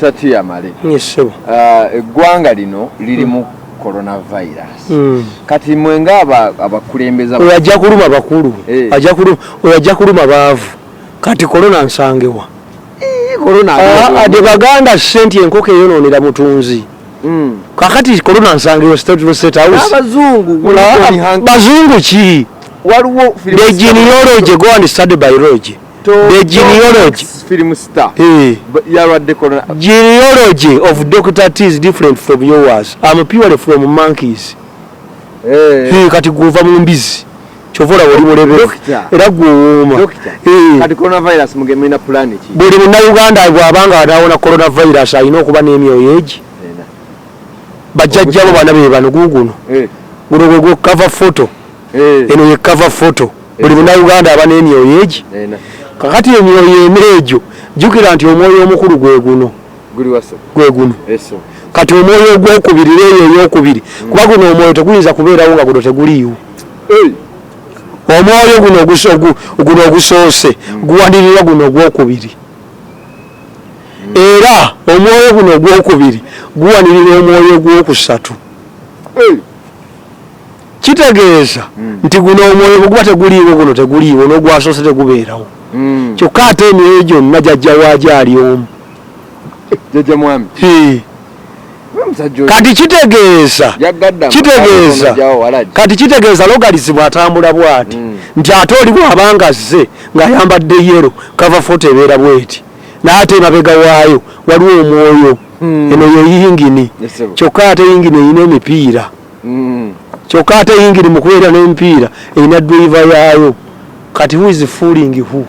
Dr. Tiyamale. Yes. Eggwanga lino lirimu coronavirus. Kati mwenga abakulembeza oyajja kuluma bakulu. Oyajja kuluma baavu. Kati corona nsangewa. Corona ade baganda senti enkoko eyonoonera mutunzi. Kakati corona nsangewa state house. Bazungu ki? Waliwo the genealogy go and study biology. The genealogy film star. Genealogy of Dr. T is different from yours. I'm purely from monkeys. Kati guva mu mbizi. Chovola wali mulebe. Era guuma. Kati coronavirus mugemena plan ki? Buli munna Uganda bwabanga ataona coronavirus ayina okuba n'emyoyo egi. Bajjajjabo bana be bano guguno. Guno gwe cover photo. Eno ye cover photo. Buli munna Uganda aba n'emyoyo egi. Kakati emyoyo emeejo jukira nti omwoyo omukulu gwe guno. Gwe guno. Kati omwoyo ogwokubiri leyo eyokubiri. Kuba guno omwoyo teguyinza kubeerawo nga guno teguliiwo. Omwoyo guno ogusoose guwandirirwa guno ogwokubiri. Era omwoyo guno ogwokubiri guwanirira omwoyo ogwokusatu. Kitegeeza nti guno omwoyo guba teguliiwo guno teguliiwo n'ogwasoose tegubeerawo. Kyokka ate emyoyo gyonna jajja waajali omu. Jajja mwami. Kati kitegeeza logarithm atambula bw'ati nti ate oli bw'abanga azze ng'ayambadde yero cover photo ebeera bw'eti n'ate emabega waayo waliwo omwoyo eno ye yingini. Kyokka ate yingini erina emipiira. Kyokka ate yingini mu kubeera n'emipiira erina driver yaayo. Kati who is fooling who?